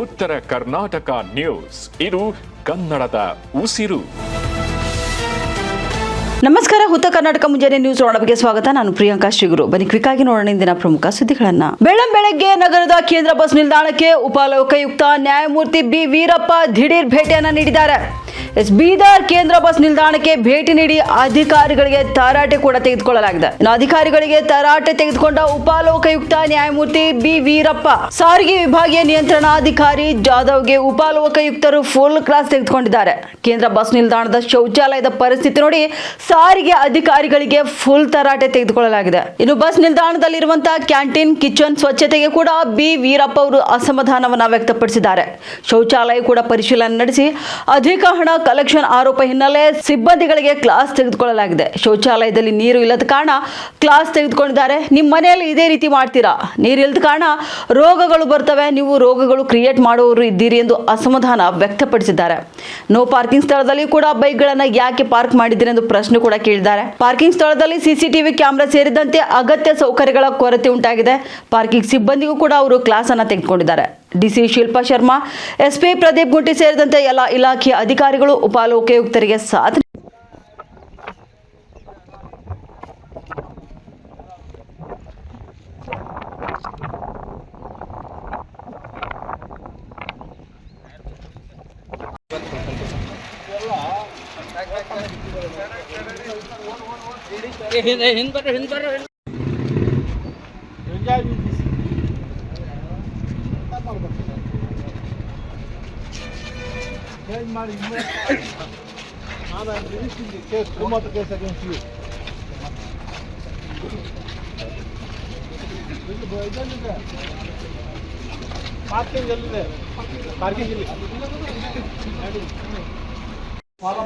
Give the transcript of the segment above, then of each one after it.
ಉತ್ತರ ಕರ್ನಾಟಕ ನ್ಯೂಸ್, ಇದು ಕನ್ನಡದ ಉಸಿರು. ನಮಸ್ಕಾರ. ಉತ್ತರ ಕರ್ನಾಟಕ ಮುಂಜಾನೆ ನ್ಯೂಸ್ ನೋಡೋದಕ್ಕೆ ಸ್ವಾಗತ. ನಾನು ಪ್ರಿಯಾಂಕಾ ಶ್ರೀಗುರು. ಬನ್ನಿ ಕ್ವಿಕ್ ಆಗಿ ನೋಡೋಣ ಇಂದಿನ ಪ್ರಮುಖ ಸುದ್ದಿಗಳನ್ನ. ಬೆಳಗ್ಗೆ ನಗರದ ಕೇಂದ್ರ ಬಸ್ ನಿಲ್ದಾಣಕ್ಕೆ ಉಪಲೋಕಾಯುಕ್ತ ನ್ಯಾಯಮೂರ್ತಿ ಬಿ ವೀರಪ್ಪ ದಿಢೀರ್ ಭೇಟಿಯನ್ನ ನೀಡಿದ್ದಾರೆ. ಬೀದರ್ ಕೇಂದ್ರ ಬಸ್ ನಿಲ್ದಾಣಕ್ಕೆ ಭೇಟಿ ನೀಡಿ ಅಧಿಕಾರಿಗಳಿಗೆ ತರಾಟೆ ಕೂಡ ತೆಗೆದುಕೊಳ್ಳಲಾಗಿದೆ. ಅಧಿಕಾರಿಗಳಿಗೆ ತರಾಟೆ ತೆಗೆದುಕೊಂಡ ಉಪಲೋಕಾಯುಕ್ತ ನ್ಯಾಯಮೂರ್ತಿ ಬಿ ವೀರಪ್ಪ ಸಾರಿಗೆ ವಿಭಾಗೀಯ ನಿಯಂತ್ರಣಾಧಿಕಾರಿ ಜಾಧವ್ಗೆ ಉಪಲೋಕಾಯುಕ್ತರು ಫುಲ್ ಕ್ಲಾಸ್ ತೆಗೆದುಕೊಂಡಿದ್ದಾರೆ. ಕೇಂದ್ರ ಬಸ್ ನಿಲ್ದಾಣದ ಶೌಚಾಲಯದ ಪರಿಸ್ಥಿತಿ ನೋಡಿ ಸಾರಿಗೆ ಅಧಿಕಾರಿಗಳಿಗೆ ಫುಲ್ ತರಾಟೆ ತೆಗೆದುಕೊಳ್ಳಲಾಗಿದೆ. ಇನ್ನು ಬಸ್ ನಿಲ್ದಾಣದಲ್ಲಿರುವಂತಹ ಕ್ಯಾಂಟೀನ್, ಕಿಚನ್ ಸ್ವಚ್ಛತೆಗೆ ಕೂಡ ಬಿ ವೀರಪ್ಪ ಅವರು ಅಸಮಾಧಾನವನ್ನ ವ್ಯಕ್ತಪಡಿಸಿದ್ದಾರೆ. ಶೌಚಾಲಯ ಕೂಡ ಪರಿಶೀಲನೆ ನಡೆಸಿ ಅಧಿಕ ಹಣ ಕಲೆಕ್ಷನ್ ಆರೋಪ ಹಿನ್ನೆಲೆ ಸಿಬ್ಬಂದಿಗಳಿಗೆ ಕ್ಲಾಸ್ ತೆಗೆದುಕೊಳ್ಳಲಾಗಿದೆ. ಶೌಚಾಲಯದಲ್ಲಿ ನೀರು ಇಲ್ಲದ ಕಾರಣ ಕ್ಲಾಸ್ ತೆಗೆದುಕೊಂಡಿದ್ದಾರೆ. ನಿಮ್ಮ ಮನೆಯಲ್ಲಿ ಇದೇ ರೀತಿ ಮಾಡ್ತೀರಾ? ನೀರು ಇಲ್ಲದ ಕಾರಣ ರೋಗಗಳು ಬರ್ತವೆ, ನೀವು ರೋಗಗಳು ಕ್ರಿಯೇಟ್ ಮಾಡುವವರು ಇದ್ದೀರಿ ಎಂದು ಅಸಮಾಧಾನ ವ್ಯಕ್ತಪಡಿಸಿದ್ದಾರೆ. ನೋ ಪಾರ್ಕಿಂಗ್ ಸ್ಥಳದಲ್ಲಿ ಕೂಡ ಬೈಕ್ಗಳನ್ನು ಯಾಕೆ ಪಾರ್ಕ್ ಮಾಡಿದ್ದೀರಿ ಎಂದು ಪ್ರಶ್ನೆ ಕೂಡ ಕೇಳಿದ್ದಾರೆ. ಪಾರ್ಕಿಂಗ್ ಸ್ಥಳದಲ್ಲಿ ಸಿಸಿಟಿವಿ ಕ್ಯಾಮೆರಾ ಸೇರಿದಂತೆ ಅಗತ್ಯ ಸೌಕರ್ಯಗಳ ಕೊರತೆ ಉಂಟಾಗಿದೆ. ಪಾರ್ಕಿಂಗ್ ಸಿಬ್ಬಂದಿಗೂ ಕೂಡ ಅವರು ಕ್ಲಾಸ್ ಅನ್ನು ತೆಗೆದುಕೊಂಡಿದ್ದಾರೆ. ಡಿಸಿ ಶಿಲ್ಪಾ ಶರ್ಮಾ, ಎಸ್ಪಿ ಪ್ರದೀಪ್ ಗುಂಟಿ ಸೇರಿದಂತೆ ಎಲ್ಲ ಇಲಾಖೆಯ ಅಧಿಕಾರಿಗಳು ಉಪಲೋಕಾಯುಕ್ತರಿಗೆ ಸಾಥ್ ಫಾಲೋ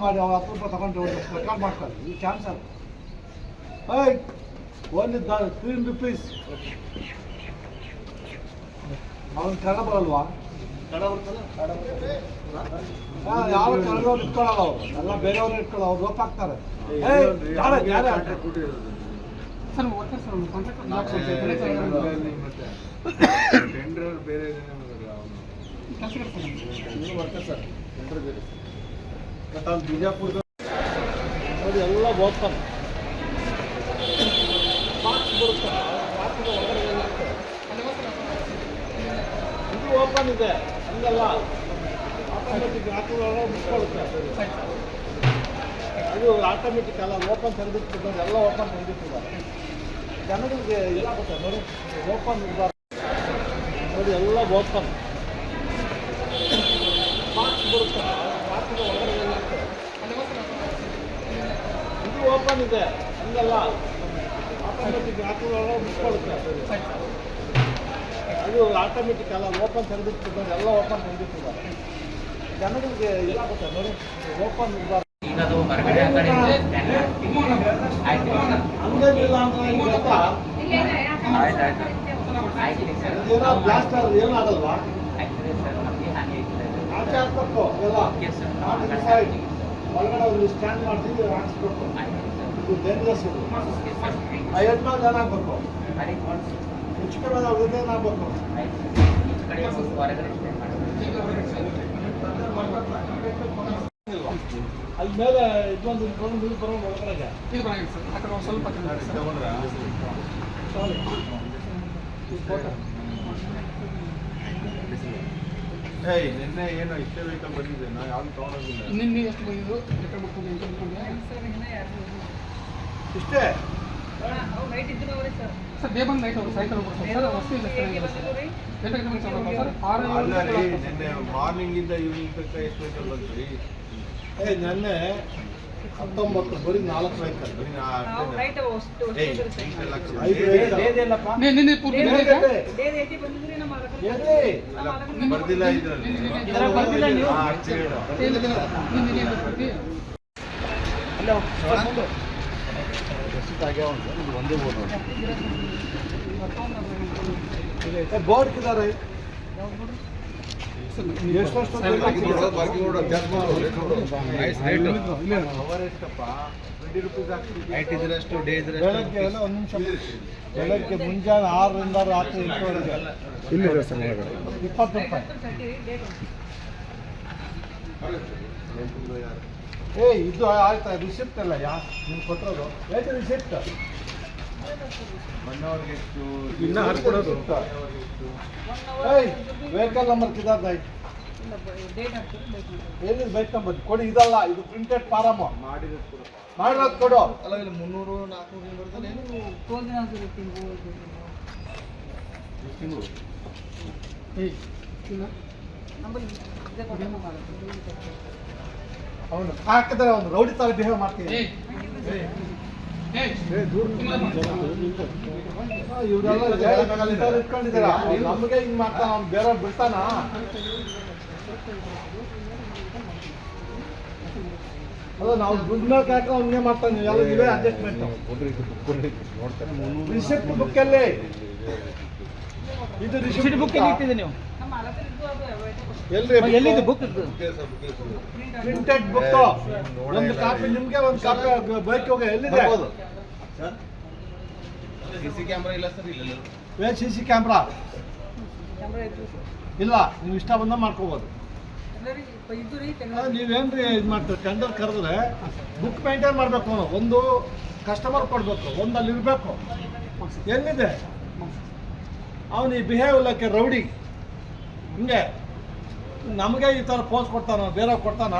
ಮಾಡಿ ಅವ್ರ 10 ರೂಪಾಯಿ ತಗೊಂಡು ರೆಕಾರ್ಡ್ ಮಾಡ್ತಾರೆ. ಈ ಕ್ಯಾನ್ಸಲ್ ಓನ್ಲಿ 3 rupees. ಅವನು ಕನ್ನಡ ಬರಲ್ವಾ? ಯಾವ ಕನ್ನಡವ್ರು ಇಟ್ಕೊಳ್ಳಲ್ಲ, ಅವರು ಎಲ್ಲ ಬೇರೆಯವ್ರು ಇಟ್ಕೊಳ್ಳೋ, ಅವ್ರು ರೋಪ್ ಹಾಕ್ತಾರೆ. ಬಿಜಾಪುರದ ಎಲ್ಲ ಓಪನ್ ಇದು ಓಪನ್ ಇದೆ, ಹಂಗಲ್ಲ ಆಟೋಮೆಟಿಕ್ ಮುಚ್ಕೊಳ್ಳುತ್ತೆ. ಇದು ಆಟೋಮೆಟಿಕ್ ಅಲ್ಲ, ಓಪನ್ ತೆಗೆದಿಟ್ಟಿದ್ದಾರೆ, ಎಲ್ಲ ಓಪನ್ ತೆಗೆದಿಟ್ಟಿದ್ದಾರೆ. ಜನಗಳಿಗೆ ಎಲ್ಲ ಗೊತ್ತ ನೋಡಿ, ಓಪನ್ ಇರಬಾರ್ದು ನೋಡಿ, ಎಲ್ಲ ಓಪನ್ ಬಾಕ್ಸ್ ಬರುತ್ತೆ, ಬಾಕ್ಸಿನ ಒಳಗಡೆ ಇರುತ್ತೆ. ಇದು ಓಪನ್ ಇದೆ, ಹಂಗಲ್ಲ ಆಟೋಮೆಟಿಕ್ ಮುಚ್ಕೊಳ್ಳುತ್ತೆ. ಇದು ಆಟೋಮೆಟಿಕ್ ಅಲ್ಲ, ಓಪನ್ ತೆಗೆದಿಟ್ಟಿದ್ದಾರೆ, ಎಲ್ಲ ಓಪನ್ ತೆಗೆದಿಟ್ಟಿದ್ದಾರೆ. ಜನಗಳಿಗೆ ಎಲ್ಲ ಗೊತ್ತ ನೋಡಿ, ಓಪನ್ ಇರಬಾರ್ದು. ಹಂಗೇನಿಲ್ಲ ಅಂದ್ರೆ ನಿಮ್ಗೆ ಗೊತ್ತಾ, ಏನೋ ಬ್ಲಾಸ್ಟರ್ ಏನೂ ಆಗಲ್ವಾ? ಆಚೆ ಹಾಕ್ಬೇಕು ಎಲ್ಲ ಸೈಡ್ ಒಳಗಡೆ ಒಂದು ಸ್ಟ್ಯಾಂಡ್ ಮಾಡ್ತೀವಿ, ಹಾಕ್ಸ್ಬೇಕು. ಇದು ಡೇಂಜರಸ್. ಇದು 5 ಜನ ಆಗ್ಬೇಕು, ಹೆಚ್ಚು ಕಡೆ ಅವ್ರದ್ದೇನು ಆಗ್ಬೇಕು. ಅಲ್ಲಿ ಮೇಲೆ ಇದೊಂದು ನೀರು ಬರೋ ಒಳಗಡೆಗೆ ಇದು ಬರಂಗಿಲ್ಲ ಸರ್. ಆ ಕಡೆ ಸ್ವಲ್ಪ ನಿನ್ನೆ ಏನೋ ಇಷ್ಟೇ ವೆಹಿಕಲ್ ಬಂದಿದೆ, ನಾವು ಯಾವ್ದು ತೊಗೊಂಡೋಗಿಲ್ಲ. ನಿನ್ನೆ ಎಷ್ಟು ಬಂದಿದ್ದು ಇಷ್ಟೇ ಸರ್. ಡೇ ಬಂದು ನೈಟ್ ಅವರು ಸೈಕಲ್ ಸರ್, ವಸ್ತು ಇಲ್ಲ ಸರ್. ನಿನ್ನೆ ಮಾರ್ನಿಂಗಿಂದ ಈವ್ನಿಂಗ್ ತನಕ ಎಷ್ಟು ವೆಹಿಕಲ್ ಬಂದ್ರಿ? ನೆನ್ನೆ 19 ಬರೀ 4 ವೆಹಿಕಲ್ ಬರ್ದಿಲ್ಲ ಇದರಲ್ಲಿ. ಒಂದೇ ಬೋರ್ಡ್ ಬೋರ್ಡ್ ಬೆಳಗ್ಗೆ ಎಲ್ಲ ಒಂದು ನಿಮಿಷ ಬೆಳಗ್ಗೆ ಮುಂಜಾನೆ 6ರಿಂದ ರಾತ್ರಿ 8ವರೆಗೆ ಇಲ್ಲಿ 20 ರೂಪಾಯಿ. ಇದು ಆಯ್ತಾ ರಿಸಿಪ್ಟ್ ಅಲ್ಲ ನೀವು ಕೊಟ್ಟಿರೋದು ಯಾಕೆ ರಿಸಿಪ್ಟ್ ಇನ್ನೂ ಹಾಕ್ಕೊಡೋದು ವೆಹಿಕಲ್ ನಂಬರ್ ಕಿದಾರ್ದ ಎಲ್ಲಿ ಬೈಕ್ ನಂಬರ್ ಕೊಡಿ. ಇದಲ್ಲ, ಇದು ಪ್ರಿಂಟೆಡ್ ಫಾರಮ್ ಮಾಡಿರೋದು ಕೊಡು. ಅಲ್ಲ ಇಲ್ಲಿ 300 ಅವನು ಹಾಕಿದ್ರೆ ಅವನು ರೌಡಿ ತರ ಬಿಹೇವ್ ಮಾಡ್ತೀನಿ. ಇವರೆಲ್ಲ ಇಟ್ಕೊಂಡಿದ್ದಾರ, ನಮಗೆ ಹಿಂಗ್ ಮಾಡ್ತಾನ, ಅವ್ನು ಬೇರೆ ಬಿಡ್ತಾನ. ಅಲ್ಲ ನಾವು ದುಡ್ಡು ಮೇಲೆ ಹಾಕಿ ಅವ್ನಿಗೆ ಮಾಡ್ತಾನೆ. ನೀವೆಲ್ಲ ಇವೇ ಅಡ್ಜಸ್ಟ್ಮೆಂಟ್. ರಿಸಿಪ್ಟ್ ಬುಕ್ ಅಲ್ಲಿ ಇದು ರಿಸಿಪ್ಟ್ ಬುಕ್ ಇಟ್ಟಿದೆ ನೀವು ಎಲ್ಲಿದೆ ಬುಕ್? Printed book. ಒಂದು ಕಾಪಿ ನಿಮ್ಗೆ, ಒಂದು ಕಾಪಿ ಬೈಕ್ ಹೋಗಿ ಎಲ್ಲಿದೆ? ಸಿಸಿ ಕ್ಯಾಮ್ರಾ ಇಲ್ಲ ಸರ್. ಇಲ್ಲ ಸಿಸಿ ಕ್ಯಾಮ್ರಾ ಇಲ್ಲ. ನೀವು ಇಷ್ಟ ಬಂದ ಮಾಡ್ಕೋಬೋದು. ನೀವೇನ್ರಿ ಇದು ಮಾಡ್ತೀರಿ? ಟೆಂಡರ್ ಕರೆದ್ರೆ ಬುಕ್ ಮೇಂಟೈನ್ ಮಾಡಬೇಕು. ಒಂದು ಕಸ್ಟಮರ್ ಕೊಡಬೇಕು, ಒಂದು ಅಲ್ಲಿ ಇರಬೇಕು. ಎಲ್ಲಿದೆ ಅವನು ಈ ಬಿಹೇವ್ ಇಲ್ಲಕ್ಕೆ ರೌಡಿ ಹಿಂಗೆ ನಮಗೆ ಈ ಥರ ಪೋಸ್ ಕೊಡ್ತಾನ, ಬೇರೆ ಕೊಡ್ತಾನ.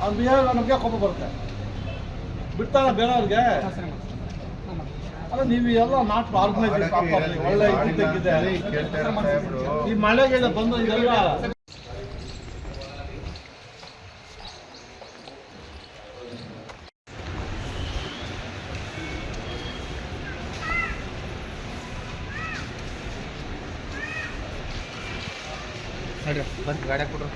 ಅವ್ನು ಬಿಹೇವ್ ನಮಗೆ ಕೋಪ ಬರುತ್ತೆ, ಬಿಡ್ತಾನ ಬೇರೆಯವ್ರಿಗೆ. ಅಲ್ಲ ನೀವು ಎಲ್ಲ ನಾಟ್ ಆರ್ಗನೈಸ್ ಒಳ್ಳೆ ಇದು ತೆಗಿದೆ. ಈ ಮಳೆಗೆ ಬಂದು ಇದೆಲ್ಲ ಬಂದು ಗಾಡಿ ಕೊಡ್ರು.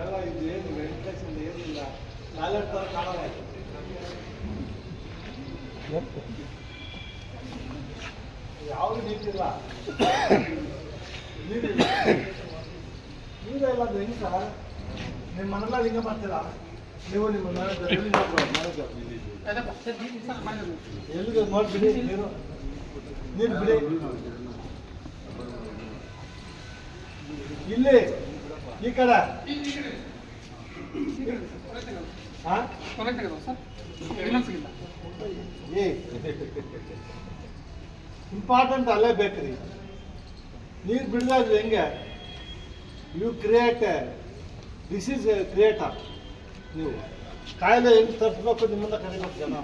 ಎಲ್ಲ ಇದು ಏನು ವೆಂಟಿಲೇಷನ್ ಏನಿಲ್ಲ, ಟಾಯ್ಲೆಟ್ ಥರ ಕಾಣಲ್ಲ. ಯಾವುದು ನೀರಿಲ್ಲ, ನೀರಿಲ್ಲ. ನೀರೇ ಇಲ್ಲ ಅದು ಹೆಂಗೆ ಸರ್? ನಿಮ್ಮ ಮನೆಲ್ಲ ಹಿಂಗೆ ಮಾಡ್ತೀರಾ ನೀವು? ನಿಮ್ಮ ಮ್ಯಾನೇಜರ್ ಎಲ್ಲಿಗೆ ನೋಡ್ಬಿಡಿ. ನೀರು ಬಿಡಿ. ಇಲ್ಲಿ ಈ ಕಡೆ ಇಂಪಾರ್ಟೆಂಟ್ ಅಲ್ಲೇ ಬೇಕ್ರಿ. ನೀರು ಬಿಡಲ್ಲ ಹೆಂಗೆ? You create disease creator. ನೀವು ಕಾಯಿಲೆ ಹೆಂಗೆ ತರಿಸ್ಬೇಕು ನಿಮ್ಮಿಂದ ಕರಿಬೇಕು ಜನ.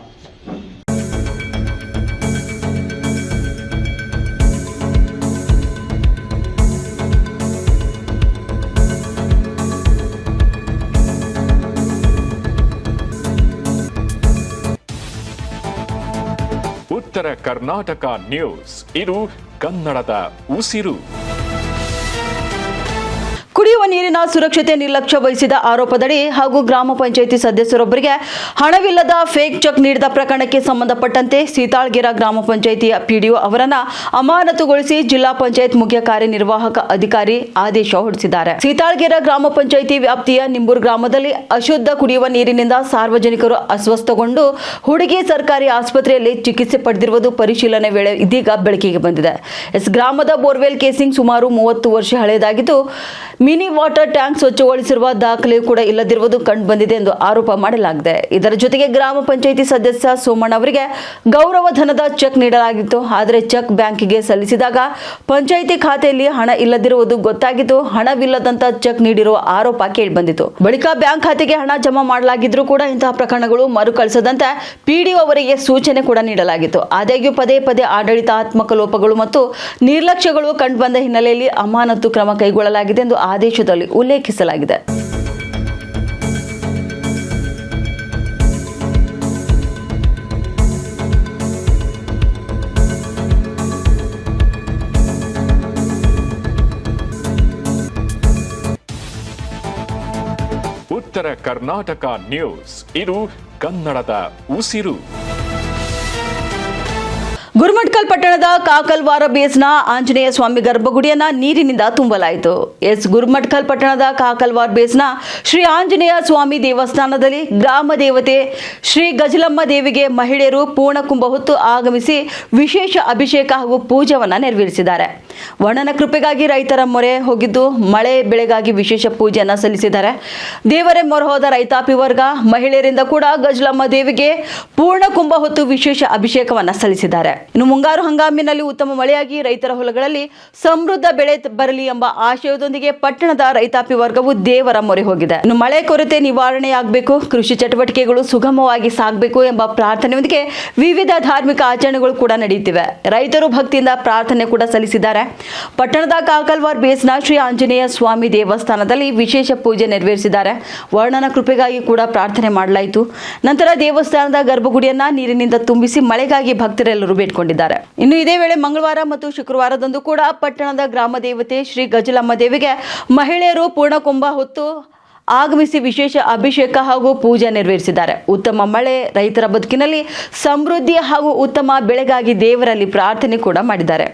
ಉತ್ತರ ಕರ್ನಾಟಕ ನ್ಯೂಸ್, ಇದು ಕನ್ನಡದ ಉಸಿರು. ಕುಡಿಯುವ ನೀರಿನ ಸುರಕ್ಷತೆ ನಿರ್ಲಕ್ಷ್ಯ ವಹಿಸಿದ ಆರೋಪದಡಿ ಹಾಗೂ ಗ್ರಾಮ ಪಂಚಾಯಿತಿ ಸದಸ್ಯರೊಬ್ಬರಿಗೆ ಹಣವಿಲ್ಲದ ಫೇಕ್ ಚೆಕ್ ನೀಡಿದ ಪ್ರಕರಣಕ್ಕೆ ಸಂಬಂಧಪಟ್ಟಂತೆ ಸೀತಾಳ್ಗೆರ ಗ್ರಾಮ ಪಂಚಾಯಿತಿಯ ಪಿಡಿಒ ಅವರನ್ನ ಅಮಾನತುಗೊಳಿಸಿ ಜಿಲ್ಲಾ ಪಂಚಾಯತ್ ಮುಖ್ಯ ಕಾರ್ಯನಿರ್ವಾಹಕ ಅಧಿಕಾರಿ ಆದೇಶ ಹೊರಡಿಸಿದ್ದಾರೆ. ಸೀತಾಳ್ಗೆರ ಗ್ರಾಮ ಪಂಚಾಯಿತಿ ವ್ಯಾಪ್ತಿಯ ನಿಂಬೂರು ಗ್ರಾಮದಲ್ಲಿ ಅಶುದ್ಧ ಕುಡಿಯುವ ನೀರಿನಿಂದ ಸಾರ್ವಜನಿಕರು ಅಸ್ವಸ್ಥಗೊಂಡು ಹುಡುಗಿ ಸರ್ಕಾರಿ ಆಸ್ಪತ್ರೆಯಲ್ಲಿ ಚಿಕಿತ್ಸೆ ಪಡೆದಿರುವುದು ಪರಿಶೀಲನೆ ವೇಳೆ ಇದೀಗ ಬೆಳಕಿಗೆ ಬಂದಿದೆ. ಗ್ರಾಮದ ಬೋರ್ವೆಲ್ ಕೇಸಿಂಗ್ ಸುಮಾರು 30 ವರ್ಷ ಹಳೆಯದಾಗಿದ್ದು ಮಿನಿ ವಾಟರ್ ಟ್ಯಾಂಕ್ ಸ್ವಚ್ಛಗೊಳಿಸಿರುವ ದಾಖಲೆಯೂ ಕೂಡ ಇಲ್ಲದಿರುವುದು ಕಂಡು ಬಂದಿದೆ ಎಂದು ಆರೋಪ ಮಾಡಲಾಗಿದೆ. ಇದರ ಜೊತೆಗೆ ಗ್ರಾಮ ಪಂಚಾಯಿತಿ ಸದಸ್ಯ ಸೋಮಣ್ಣ ಅವರಿಗೆ ಗೌರವ ಧನದ ಚೆಕ್ ನೀಡಲಾಗಿತ್ತು. ಆದರೆ ಚೆಕ್ ಬ್ಯಾಂಕಿಗೆ ಸಲ್ಲಿಸಿದಾಗ ಪಂಚಾಯಿತಿ ಖಾತೆಯಲ್ಲಿ ಹಣ ಇಲ್ಲದಿರುವುದು ಗೊತ್ತಾಗಿದ್ದು ಹಣವಿಲ್ಲದಂತ ಚೆಕ್ ನೀಡಿರುವ ಆರೋಪ ಕೇಳಿಬಂದಿತು. ಬಳಿಕ ಬ್ಯಾಂಕ್ ಖಾತೆಗೆ ಹಣ ಜಮಾ ಮಾಡಲಾಗಿದ್ರೂ ಕೂಡ ಇಂತಹ ಪ್ರಕರಣಗಳು ಮರುಕಳಿಸದಂತೆ ಪಿಡಿಒ ಅವರಿಗೆ ಸೂಚನೆ ಕೂಡ ನೀಡಲಾಗಿತ್ತು. ಆದಾಗ್ಯೂ ಪದೇ ಪದೇ ಆಡಳಿತಾತ್ಮಕ ಲೋಪಗಳು ಮತ್ತು ನಿರ್ಲಕ್ಷ್ಯಗಳು ಕಂಡುಬಂದ ಹಿನ್ನೆಲೆಯಲ್ಲಿ ಅಮಾನತು ಕ್ರಮ ಕೈಗೊಳ್ಳಲಾಗಿದೆ ಎಂದು ಆದೇಶದಲ್ಲಿ ಉಲ್ಲೇಖಿಸಲಾಗಿದೆ. ಉತ್ತರ ಕರ್ನಾಟಕ ನ್ಯೂಸ್, ಇದು ಕನ್ನಡದ ಉಸಿರು. ಗುರುಮಠಕಲ್ ಪಟ್ಟಣದ ಕಾಕಲ್ವಾರ ಬೇಸ್ನ ಆಂಜನೇಯ ಸ್ವಾಮಿ ಗರ್ಭಗುಡಿಯನ್ನ ನೀರಿನಿಂದ ತುಂಬಲಾಯಿತು. ಗುರುಮಠಕಲ್ ಪಟ್ಟಣದ ಕಾಕಲ್ವಾರ ಬೇಸ್ನ ಶ್ರೀ ಆಂಜನೇಯ ಸ್ವಾಮಿ ದೇವಸ್ಥಾನದಲ್ಲಿ ಗ್ರಾಮ ದೇವತೆ ಶ್ರೀ ಗಜಲಮ್ಮ ದೇವಿಗೆ ಮಹಿಳೆಯರು ಪೂರ್ಣ ಕುಂಭ ಹೊತ್ತು ಆಗಮಿಸಿ ವಿಶೇಷ ಅಭಿಷೇಕ ಹಾಗೂ ಪೂಜೆಯನ್ನ ನೆರವೇರಿಸಿದ್ದಾರೆ. ವರ್ಣನ ಕೃಪೆಗಾಗಿ ರೈತರ ಮೊರೆ ಹೋಗಿದ್ದು ಮಳೆ ಬೆಳೆಗಾಗಿ ವಿಶೇಷ ಪೂಜೆಯನ್ನ ಸಲ್ಲಿಸಿದ್ದಾರೆ. ದೇವರೇ ಮೊರೆ ಹೋದ ರೈತಾಪಿ ವರ್ಗ ಮಹಿಳೆಯರಿಂದ ಕೂಡ ಗಜಲಮ್ಮ ದೇವಿಗೆ ಪೂರ್ಣ ಕುಂಭ ಹೊತ್ತು ವಿಶೇಷ ಅಭಿಷೇಕವನ್ನ ಸಲ್ಲಿಸಿದ್ದಾರೆ. ಇನ್ನು ಮುಂಗಾರು ಹಂಗಾಮಿನಲ್ಲಿ ಉತ್ತಮ ಮಳೆಯಾಗಿ ರೈತರ ಹೊಲಗಳಲ್ಲಿ ಸಮೃದ್ಧ ಬೆಳೆ ಬರಲಿ ಎಂಬ ಆಶಯದೊಂದಿಗೆ ಪಟ್ಟಣದ ರೈತಾಪಿ ವರ್ಗವು ದೇವರ ಮೊರೆ ಹೋಗಿದೆ. ಇನ್ನು ಮಳೆ ಕೊರತೆ ನಿವಾರಣೆಯಾಗಬೇಕು, ಕೃಷಿ ಚಟುವಟಿಕೆಗಳು ಸುಗಮವಾಗಿ ಸಾಗಬೇಕು ಎಂಬ ಪ್ರಾರ್ಥನೆಯೊಂದಿಗೆ ವಿವಿಧ ಧಾರ್ಮಿಕ ಆಚರಣೆಗಳು ಕೂಡ ನಡೆಯುತ್ತಿವೆ. ರೈತರು ಭಕ್ತಿಯಿಂದ ಪ್ರಾರ್ಥನೆ ಕೂಡ ಸಲ್ಲಿಸಿದ್ದಾರೆ. ಪಟ್ಟಣದ ಕಾಕಲ್ವಾರ್ ಬೇಸ್ನ ಶ್ರೀ ಆಂಜನೇಯ ಸ್ವಾಮಿ ದೇವಸ್ಥಾನದಲ್ಲಿ ವಿಶೇಷ ಪೂಜೆ ನೆರವೇರಿಸಿದ್ದಾರೆ. ವರ್ಣನ ಕೃಪೆಗಾಗಿ ಕೂಡ ಪ್ರಾರ್ಥನೆ ಮಾಡಲಾಯಿತು. ನಂತರ ದೇವಸ್ಥಾನದ ಗರ್ಭಗುಡಿಯನ್ನ ನೀರಿನಿಂದ ತುಂಬಿಸಿ ಮಳೆಗಾಗಿ ಭಕ್ತರೆಲ್ಲರೂ ಬೇಡಿಕೊಂಡಿದ್ದಾರೆ. ಇನ್ನು ಇದೇ ವೇಳೆ ಮಂಗಳವಾರ ಮತ್ತು ಶುಕ್ರವಾರದಂದು ಕೂಡ ಪಟ್ಟಣದ ಗ್ರಾಮ ದೇವತೆ ಶ್ರೀ ಗಜಲಮ್ಮ ದೇವಿಗೆ ಮಹಿಳೆಯರು ಪೂರ್ಣ ಕುಂಭ ಹೊತ್ತು ಆಗಮಿಸಿ ವಿಶೇಷ ಅಭಿಷೇಕ ಹಾಗೂ ಪೂಜೆ ನೆರವೇರಿಸಿದ್ದಾರೆ. ಉತ್ತಮ ಮಳೆ, ರೈತರ ಬದುಕಿನಲ್ಲಿ ಸಮೃದ್ಧಿ ಹಾಗೂ ಉತ್ತಮ ಬೆಳೆಗಾಗಿ ದೇವರಲ್ಲಿ ಪ್ರಾರ್ಥನೆ ಕೂಡ ಮಾಡಿದ್ದಾರೆ.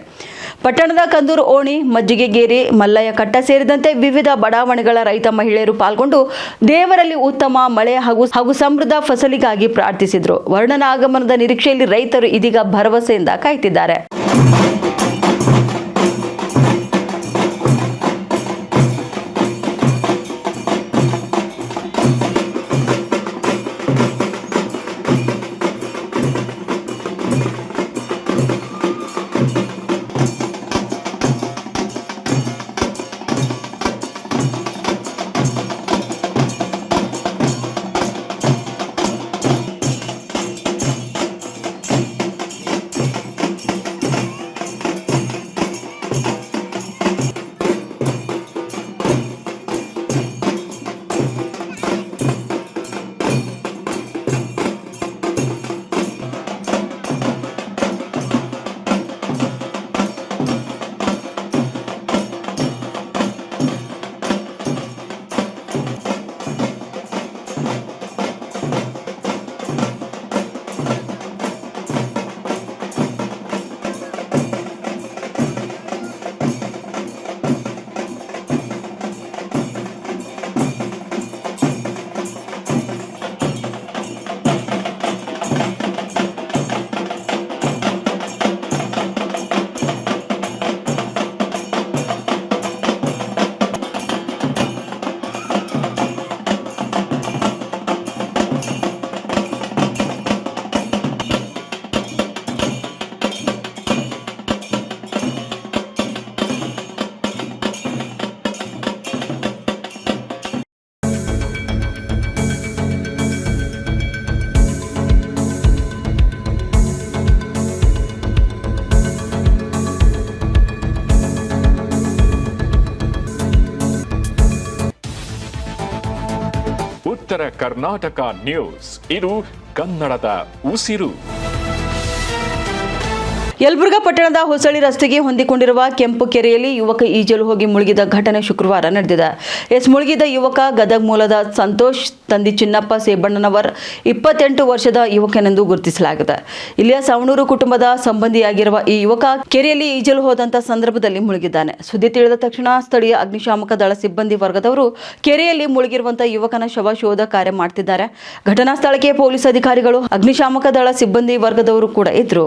ಪಟ್ಟಣದ ಕಂದೂರು ಓಣಿ, ಮಜ್ಜಿಗೆಗೇರಿ, ಮಲ್ಲಯ್ಯ ಕಟ್ಟ ಸೇರಿದಂತೆ ವಿವಿಧ ಬಡಾವಣೆಗಳ ರೈತ ಮಹಿಳೆಯರು ಪಾಲ್ಗೊಂಡು ದೇವರಲ್ಲಿ ಉತ್ತಮ ಮಳೆ ಹಾಗೂ ಸಮೃದ್ಧ ಫಸಲಿಗಾಗಿ ಪ್ರಾರ್ಥಿಸಿದರು. ವರ್ಣನ ಆಗಮನದ ನಿರೀಕ್ಷೆಯಲ್ಲಿ ರೈತರು ಇದೀಗ ಭರವಸೆಯಿಂದ ಕಾಯ್ತಿದ್ದಾರೆ. ಉತ್ತರ ಕರ್ನಾಟಕ ನ್ಯೂಸ್, ಇದು ಕನ್ನಡದ ಉಸಿರು. ಯಲಬುರ್ಗಾ ಪಟ್ಟಣದ ಹೊಸಳ್ಳಿ ರಸ್ತೆಗೆ ಹೊಂದಿಕೊಂಡಿರುವ ಕೆಂಪು ಕೆರೆಯಲ್ಲಿ ಯುವಕ ಈಜಲು ಹೋಗಿ ಮುಳುಗಿದ ಘಟನೆ ಶುಕ್ರವಾರ ನಡೆದಿದೆ. ಮುಳುಗಿದ ಯುವಕ ಗದಗ ಮೂಲದ ಸಂತೋಷ್ ತಂದಿ ಚಿನ್ನಪ್ಪ ಸೇಬಣ್ಣನವರ್ 28 ವರ್ಷದ ಯುವಕನೆಂದು ಗುರುತಿಸಲಾಗಿದೆ. ಇಲ್ಲಿಯ ಸವಣೂರು ಕುಟುಂಬದ ಸಂಬಂಧಿಯಾಗಿರುವ ಈ ಯುವಕ ಕೆರೆಯಲ್ಲಿ ಈಜಲು ಹೋದಂತ ಸಂದರ್ಭದಲ್ಲಿ ಮುಳುಗಿದ್ದಾನೆ. ಸುದ್ದಿ ತಿಳಿದ ತಕ್ಷಣ ಸ್ಥಳೀಯ ಅಗ್ನಿಶಾಮಕ ದಳ ಸಿಬ್ಬಂದಿ ವರ್ಗದವರು ಕೆರೆಯಲ್ಲಿ ಮುಳುಗಿರುವಂತಹ ಯುವಕನ ಶವ ಶೋಧ ಕಾರ್ಯ ಮಾಡುತ್ತಿದ್ದಾರೆ. ಘಟನಾ ಸ್ಥಳಕ್ಕೆ ಪೊಲೀಸ್ ಅಧಿಕಾರಿಗಳು, ಅಗ್ನಿಶಾಮಕ ದಳ ಸಿಬ್ಬಂದಿ ವರ್ಗದವರು ಕೂಡ ಇದ್ರು.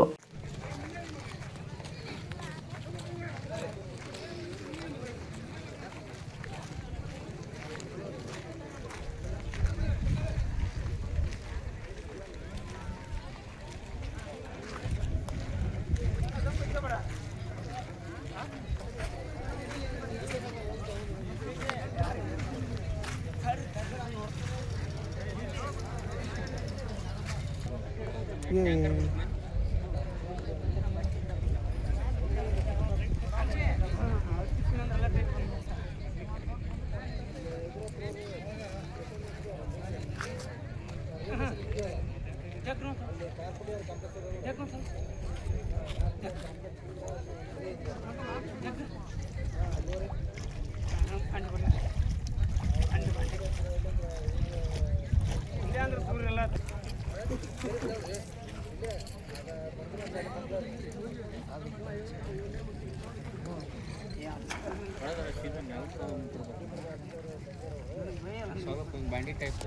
ಬ್ಯಾಂಡಿ ಟೈಪ್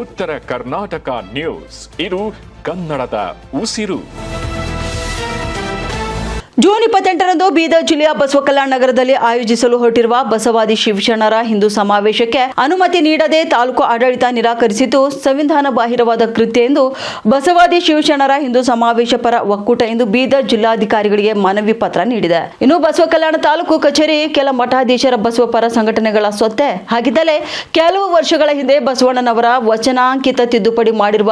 ಉತ್ತರ ಕರ್ನಾಟಕ ನ್ಯೂಸ್ ಇದು ಕನ್ನಡದ ಉಸಿರು. ಜೂನ್ 28ರಂದು ಬೀದರ್ ಜಿಲ್ಲೆಯ ಬಸವಕಲ್ಯಾಣ ನಗರದಲ್ಲಿ ಆಯೋಜಿಸಲು ಹೊರಟಿರುವ ಬಸವಾದಿ ಶಿವಶರಣರ ಹಿಂದೂ ಸಮಾವೇಶಕ್ಕೆ ಅನುಮತಿ ನೀಡದೆ ತಾಲೂಕು ಆಡಳಿತ ನಿರಾಕರಿಸಿದ್ದು ಸಂವಿಧಾನ ಬಾಹಿರವಾದ ಕೃತ್ಯ ಎಂದು ಬಸವಾದಿ ಶಿವಶರಣರ ಹಿಂದೂ ಸಮಾವೇಶ ಪರ ಒಕ್ಕೂಟ ಇಂದು ಬೀದರ್ ಜಿಲ್ಲಾಧಿಕಾರಿಗಳಿಗೆ ಮನವಿ ಪತ್ರ ನೀಡಿದೆ. ಇನ್ನು ಬಸವಕಲ್ಯಾಣ ತಾಲೂಕು ಕಚೇರಿ ಕೆಲ ಮಠಾಧೀಶರ ಬಸವ ಪರ ಸಂಘಟನೆಗಳ ಸೊತ್ತೆ ಹಾಗಿದ್ದಲೇ ಕೆಲವು ವರ್ಷಗಳ ಹಿಂದೆ ಬಸವಣ್ಣನವರ ವಚನಾಂಕಿತ ತಿದ್ದುಪಡಿ ಮಾಡಿರುವ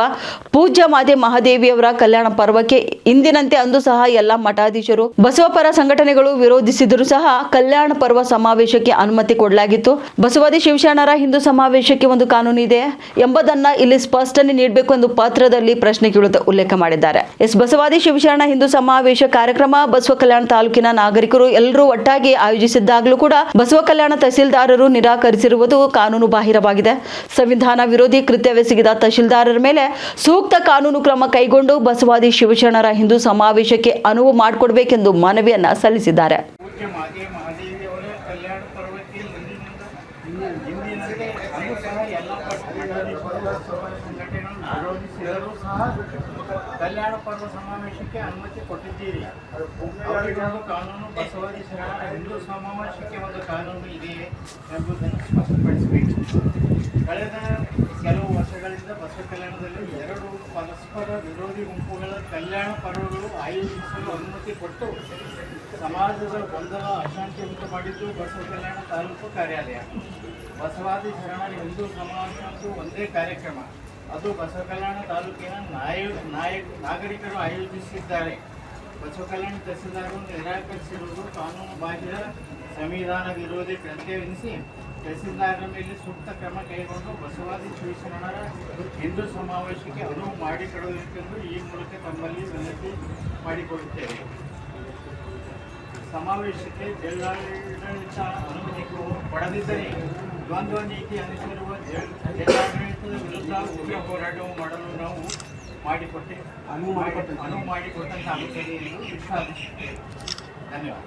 ಪೂಜ್ಯ ಮಾತೆ ಮಹಾದೇವಿಯವರ ಕಲ್ಯಾಣ ಪರ್ವಕ್ಕೆ ಇಂದಿನಂತೆ ಅಂದು ಸಹ ಎಲ್ಲ ಮಠಾಧೀಶರು ಬಸವಪರ ಸಂಘಟನೆಗಳು ವಿರೋಧಿಸಿದರೂ ಸಹ ಕಲ್ಯಾಣ ಪರ್ವ ಸಮಾವೇಶಕ್ಕೆ ಅನುಮತಿ ಕೊಡಲಾಗಿತ್ತು. ಬಸವಾದಿ ಶಿವಶರಣರ ಹಿಂದೂ ಸಮಾವೇಶಕ್ಕೆ ಒಂದು ಕಾನೂನು ಇದೆ ಎಂಬುದನ್ನ ಇಲ್ಲಿ ಸ್ಪಷ್ಟನೆ ನೀಡಬೇಕು ಎಂದು ಪತ್ರದಲ್ಲಿ ಪ್ರಶ್ನೆ ಕೇಳುತ್ತಾ ಉಲ್ಲೇಖ ಮಾಡಿದ್ದಾರೆ. ಬಸವಾದಿ ಶಿವಶರಣ ಹಿಂದೂ ಸಮಾವೇಶ ಕಾರ್ಯಕ್ರಮ ಬಸವ ಕಲ್ಯಾಣ ತಾಲೂಕಿನ ನಾಗರಿಕರು ಎಲ್ಲರೂ ಒಟ್ಟಾಗಿ ಆಯೋಜಿಸಿದ್ದಾಗಲೂ ಕೂಡ ಬಸವ ಕಲ್ಯಾಣ ತಹಸೀಲ್ದಾರರು ನಿರಾಕರಿಸಿರುವುದು ಕಾನೂನು ಬಾಹಿರವಾಗಿದೆ. ಸಂವಿಧಾನ ವಿರೋಧಿ ಕೃತ್ಯವೆಸಗಿದ ತಹಸೀಲ್ದಾರರ ಮೇಲೆ ಸೂಕ್ತ ಕಾನೂನು ಕ್ರಮ ಕೈಗೊಂಡು ಬಸವಾದಿ ಶಿವಶರಣರ ಹಿಂದೂ ಸಮಾವೇಶಕ್ಕೆ ಅನುವು ಮಾಡಿಕೊಡಬೇಕೆಂದು ಮನವಿಯನ್ನ ಸಲ್ಲಿಸಿದ್ದಾರೆ. ಮಹಾದೇವಿಯವರ ಕಲ್ಯಾಣ ಪರ್ವಕ್ಕೆ ಹಿಂದಿನಂತೆ ಅದು ಸಹ ಎಲ್ಲ ಸಂಘಟನೆಗಳನ್ನು ವಿರೋಧಿಸಿದರೂ ಸಹ ಕಲ್ಯಾಣ ಪರ್ವ ಸಮಾವೇಶಕ್ಕೆ ಅನುಮತಿ ಕೊಟ್ಟಿದ್ದೀರಿ. ಅವರಿಗೆ ಒಂದು ಕಾನೂನು ಬಸವಾದಿ ಶರಣರ ಹಿಂದೂ ಸಮಾವೇಶಕ್ಕೆ ಒಂದು ಕಾನೂನು ಇದೆಯೇ ಎಂಬುದನ್ನು ಸ್ಪಷ್ಟಪಡಿಸಬೇಕು. ಕಳೆದ ಕೆಲವು ವರ್ಷಗಳಿಂದ ಬಸವ ಕಲ್ಯಾಣದಲ್ಲಿ 2 ಪರಸ್ಪರ ವಿರೋಧಿ ಗುಂಪುಗಳ ಕಲ್ಯಾಣ ಪರ್ವಗಳು ಆಯೋಜಿಸಲು ಅನುಮತಿ ಕೊಟ್ಟು ಸಮಾಜದ ಗೊಂದಲ ಅಶಾಂತಿ ಉಂಟು ಮಾಡಿದ್ದು ಬಸವ ಕಲ್ಯಾಣ ತಾಲೂಕು ಕಾರ್ಯಾಲಯ. ಬಸವಾದಿ ಶರಣರ ಹಿಂದೂ ಸಮಾವೇಶ ಒಂದೇ ಕಾರ್ಯಕ್ರಮ, ಅದು ಬಸವ ಕಲ್ಯಾಣ ತಾಲೂಕಿನ ನಾಗರಿಕರು ಆಯೋಜಿಸಿದ್ದಾರೆ. ಬಸವ ಕಲ್ಯಾಣ ತಹಸೀಲ್ದಾರರು ನಿರಾಕರಿಸಿರುವುದು ಕಾನೂನು ಬಾಹಿರ ಸಂವಿಧಾನ ವಿರೋಧಿ ಕೃತ್ಯವೆನಿಸಿ ತಹಸೀಲ್ದಾರರ ಮೇಲೆ ಸೂಕ್ತ ಕ್ರಮ ಕೈಗೊಂಡು ಬಸವಾದಿ ಶಿವಶರಣರ ಹಿಂದೂ ಸಮಾವೇಶಕ್ಕೆ ಅನುವು ಮಾಡಿಕೊಡಬೇಕೆಂದು ಈ ಮೂಲಕ ತಮ್ಮಲ್ಲಿ ವಿನಂತಿ ಮಾಡಿಕೊಳ್ಳುತ್ತೇವೆ. ಸಮಾವೇಶಕ್ಕೆ ಜಿಲ್ಲಾಡಳಿತ ಅನುಮತಿ ಪಡೆದಿದ್ದರೆ ದ್ವಂದ್ವ ನೀತಿ ಅನುಸರಿಸುವ ಜಿಲ್ಲಾಡಳಿತದ ವಿರುದ್ಧ ಉಗ್ರ ಹೋರಾಟವು ಮಾಡಲು ನಾವು ಅನುವು ಮಾಡಿಕೊಟ್ಟಂತಾಗುತ್ತದೆ ಎಂದು ವಿಶ್ವಾಸಿಸುತ್ತೇವೆ. ಧನ್ಯವಾದ.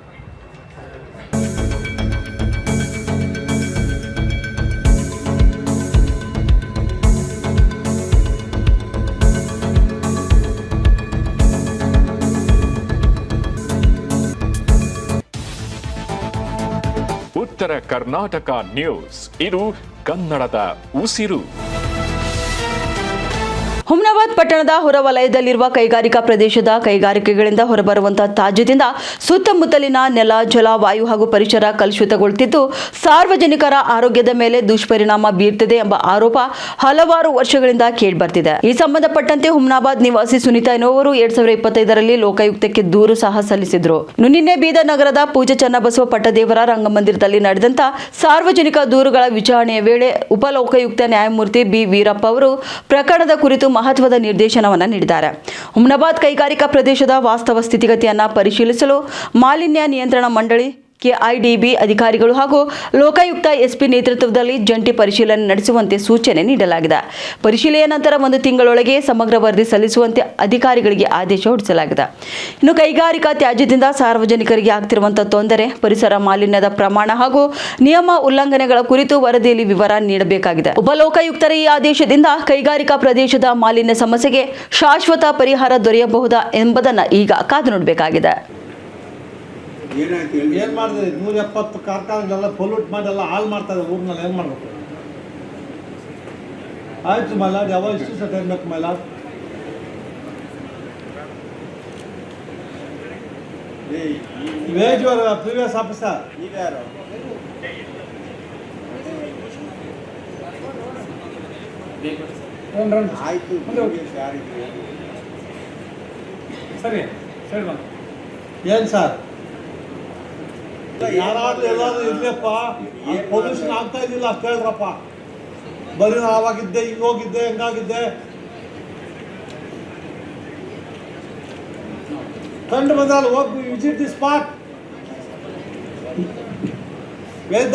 ಉತ್ತರ ಕರ್ನಾಟಕ ನ್ಯೂಸ್ ಇದು ಕನ್ನಡದ ಉಸಿರು. ಹುಮ್ನಾಬಾದ್ ಪಟ್ಟಣದ ಹೊರವಲಯದಲ್ಲಿರುವ ಕೈಗಾರಿಕಾ ಪ್ರದೇಶದ ಕೈಗಾರಿಕೆಗಳಿಂದ ಹೊರಬರುವಂತಹ ತ್ಯಾಜ್ಯದಿಂದ ಸುತ್ತಮುತ್ತಲಿನ ನೆಲ, ಜಲ, ವಾಯು ಹಾಗೂ ಪರಿಸರ ಕಲುಷಿತಗೊಳ್ಳುತ್ತಿದ್ದು ಸಾರ್ವಜನಿಕರ ಆರೋಗ್ಯದ ಮೇಲೆ ದುಷ್ಪರಿಣಾಮ ಬೀರ್ತಿದೆ ಎಂಬ ಆರೋಪ ಹಲವಾರು ವರ್ಷಗಳಿಂದ ಕೇಳಿಬರ್ತಿದೆ. ಈ ಸಂಬಂಧಪಟ್ಟಂತೆ ಹುಮ್ನಾಬಾದ್ ನಿವಾಸಿ ಸುನೀತಾ ಎನ್ನುವರು 2025ರಲ್ಲಿ ಲೋಕಾಯುಕ್ತಕ್ಕೆ ದೂರು ಸಹ ಸಲ್ಲಿಸಿದ್ರು. ನಿನ್ನೆ ಬೀದರ್ ನಗರದ ಪೂಜ್ಯ ಚನ್ನಬಸವ ಪಟ್ಟದೇವರ ರಂಗಮಂದಿರದಲ್ಲಿ ನಡೆದಂತ ಸಾರ್ವಜನಿಕ ದೂರುಗಳ ವಿಚಾರಣೆಯ ವೇಳೆ ಉಪಲೋಕಾಯುಕ್ತ ನ್ಯಾಯಮೂರ್ತಿ ಬಿ ವೀರಪ್ಪ ಅವರು ಪ್ರಕರಣದ ಕುರಿತು ಮಹತ್ವದ ನಿರ್ದೇಶನವನ್ನು ನೀಡಿದ್ದಾರೆ. ಹುಮ್ನಾಬಾದ್ ಕೈಗಾರಿಕಾ ಪ್ರದೇಶದ ವಾಸ್ತವ ಸ್ಥಿತಿಗತಿಯನ್ನು ಪರಿಶೀಲಿಸಲು ಮಾಲಿನ್ಯ ನಿಯಂತ್ರಣ ಮಂಡಳಿ, ಕೆಐಡಿಬಿ ಅಧಿಕಾರಿಗಳು ಹಾಗೂ ಲೋಕಾಯುಕ್ತ ಎಸ್ಪಿ ನೇತೃತ್ವದಲ್ಲಿ ಜಂಟಿ ಪರಿಶೀಲನೆ ನಡೆಸುವಂತೆ ಸೂಚನೆ ನೀಡಲಾಗಿದೆ. ಪರಿಶೀಲನೆಯ ನಂತರ 1 ತಿಂಗಳೊಳಗೆ ಸಮಗ್ರ ವರದಿ ಸಲ್ಲಿಸುವಂತೆ ಅಧಿಕಾರಿಗಳಿಗೆ ಆದೇಶ ಹೊರಡಿಸಲಾಗಿದೆ. ಇನ್ನು ಕೈಗಾರಿಕಾ ತ್ಯಾಜ್ಯದಿಂದ ಸಾರ್ವಜನಿಕರಿಗೆ ಆಗ್ತಿರುವಂತಹ ತೊಂದರೆ, ಪರಿಸರ ಮಾಲಿನ್ಯದ ಪ್ರಮಾಣ ಹಾಗೂ ನಿಯಮ ಉಲ್ಲಂಘನೆಗಳ ಕುರಿತು ವರದಿಯಲ್ಲಿ ವಿವರ ನೀಡಬೇಕಾಗಿದೆ. ಉಪಲೋಕಾಯುಕ್ತರ ಈ ಆದೇಶದಿಂದ ಕೈಗಾರಿಕಾ ಪ್ರದೇಶದ ಮಾಲಿನ್ಯ ಸಮಸ್ಯೆಗೆ ಶಾಶ್ವತ ಪರಿಹಾರ ದೊರೆಯಬಹುದಾ ಎಂಬುದನ್ನು ಈಗ ಕಾದು ನೋಡಬೇಕಾಗಿದೆ. ಏನು ಮಾಡಿದೆ? 170 ಕಾರ್ಖಾನೆಗಳೆಲ್ಲ ಪೊಲ್ಯೂಟ್ ಮಾಡಿ ಎಲ್ಲ ಹಾಳು ಮಾಡ್ತಾರೆ ಊರಿನಲ್ಲಿ. ಏನು ಮಾಡಬೇಕು? ಆಯ್ತು ಮೈಲಾಡ್, ಯಾವಾಗ ಇಷ್ಟು ಸಟ್ ಏನ್ಬೇಕು ಮೈಲಾಡ್? ವೇಜ್ ಅವರ ಪ್ರೀವಿಯಸ್ ಆಫೀಸರ್ ಈಗ ಯಾರು? ಆಯ್ತು ಸರಿ ಸರಿ ಏನು ಸರ್? ಯಾರಾದ್ರೂ ಎಲ್ಲಾದ್ರೂ ಇರ್ಲಿಯಪ್ಪ, ಪೊಲ್ಯೂಷನ್ ಆಗ್ತಾ ಇದ್ದಿಲ್ಲ ಅಷ್ಟು ಹೇಳ್ರಪ್ಪ. ಬರೀ ನಾನು ಆವಾಗಿದ್ದೆ, ಹಿಂಗೋಗಿದ್ದೆ, ಹೆಂಗಾಗಿದ್ದೆ ಕಂಡು ಬಂದಾಗ ಹೋಗಿ ವಿಸಿಟ್ ದಿ ಸ್ಪಾಟ್. ವೇದ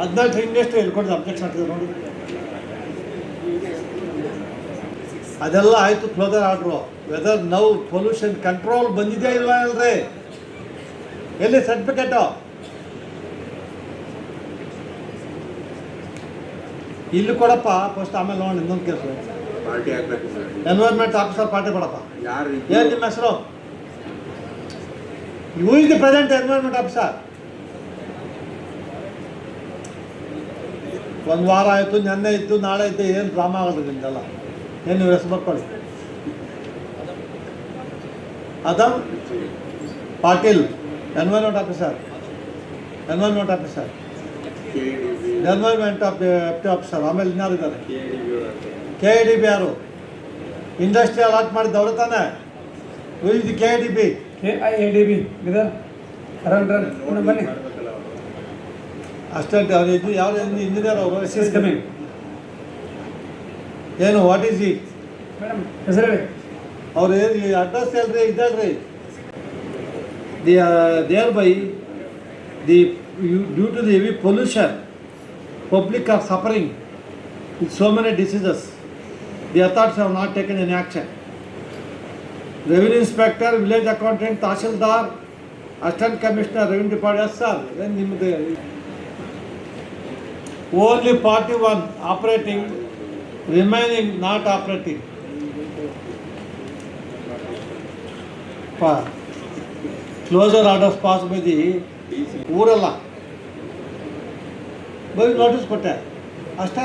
14 ಇಂಡಸ್ಟ್ರಿ ಹೇಳ್ಕೊಂಡು ಅಬ್ಜೆಕ್ಷನ್ ಆಗ್ತದೆ ನೋಡಿ. ಅದೆಲ್ಲ ಆಯಿತು, ಕ್ಲೋಸರ್ ಆರ್ಡ್ರು. ವೆದರ್ ನೌ ಪೊಲ್ಯೂಷನ್ ಕಂಟ್ರೋಲ್ ಬಂದಿದೆಯಾ ಇಲ್ವಾ ಅಲ್ರಿ? ಎಲ್ಲಿ ಸರ್ಟಿಫಿಕೇಟು? ಇಲ್ಲಿ ಕೊಡಪ್ಪ ಫಸ್ಟ್, ಆಮೇಲೆ ನೋಡಿ ಇನ್ನೊಂದು ಕೆಲಸ. ಪಾರ್ಟಿ ಆಗ್ಬೇಕು ಸರ್. ಎನ್ವೈರ್ಮೆಂಟ್ ಆಫೀಸರ್ ಪಾರ್ಟಿ ಕೊಡಪ್ಪ. ಯಾರು ಏನು ನಿಮ್ಮ ಹೆಸರು? You is the present environment officer. ಒಂದು ವಾರ ಆಯಿತು, ನೆನ್ನೆ ಇತ್ತು, ನಾಳೆ ಇತ್ತು, ಏನು ಡ್ರಾಮಾ ಆಗೋದು ನಿಮ್ದೆಲ್ಲ. ಏನು ನೀವು ಹೆಸರು ಬರ್ಕೊಳ್ಳಿ. Adam Patil, environment officer. Environment officer, environment officer. ಆಮೇಲೆ ಇನ್ಯಾರು ಇದ್ದಾರೆ? KIDB ಯಾರು? ಇಂಡಸ್ಟ್ರಿ ಅಲಾಟ್ ಮಾಡಿದ್ದು ಅವ್ರು ತಾನೆ? ಇದು KIDB. KIDB ಇದರ್ ರನ್ ಬನ್ನಿ. ಅಷ್ಟೇ ಅವ್ರು ಇದು ಯಾವ ಇಂಜಿನಿಯರ್ ಅವರು? ಕಮಿಂಗ್. ಏನು ವಾಟ್ ಈಸ್ ಈ ಮೇಡಮ್ ಹೆಸರು ಹೇಳಿ. ಅವ್ರು ಏನು ಅಡ್ರೆಸ್ ಹೇಳ್ರಿ, ಇದಲ್ರಿ. Thereby due to the heavy pollution, public are suffering with so many diseases. The authorities have not taken any action. Revenue inspector, village accountant, Tahsildar, assistant commissioner, revenue department. Yes sir. Then only 41 operating, remaining not operating. Closure orders passed by the ಊರಲ್ಲ, ಬರೀ notice ಕೊಟ್ಟೆ ಅಷ್ಟೇ.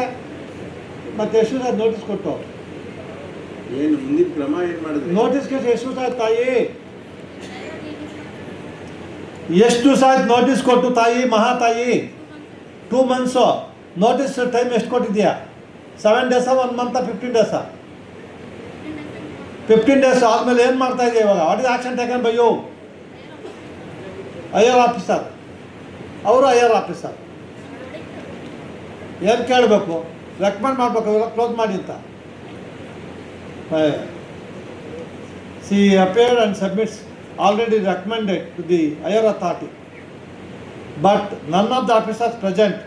ಮತ್ತೆ ಎಷ್ಟು ಸಾರಿ notice ಕೊಟ್ಟು? ಏನು ಮುಂದಿನ ಕ್ರಮ ಏನು ಮಾಡಿದ್ರಿ? ನೋಟಿಸ್ಗೆ ಎಷ್ಟು ಸಾರಿ ತಾಯಿ, ಎಷ್ಟು ಸಾರಿ ನೋಟಿಸ್ ಕೊಟ್ಟು ತಾಯಿ, ಮಹಾತಾಯಿ? 2 months ನೋಟಿಸ್ ಟೈಮ್ ಎಷ್ಟು ಕೊಟ್ಟಿದ್ಯಾ? 7 days, 1 month, 15 days? 15 days ಆದಮೇಲೆ ಏನು ಮಾಡ್ತಾ ಇದೆಯಾ ಇವಾಗ? What is action taken by you? IR officer, ಅವರು IR ಆಫೀಸರ್. ಏನು ಕೇಳಬೇಕು? ರೆಕಮೆಂಡ್ ಮಾಡಬೇಕು, ಇವಾಗ ಕ್ಲೋಸ್ ಮಾಡಿ ಅಂತ. C appeared and submits already recommended to the higher authority, but none of the officers present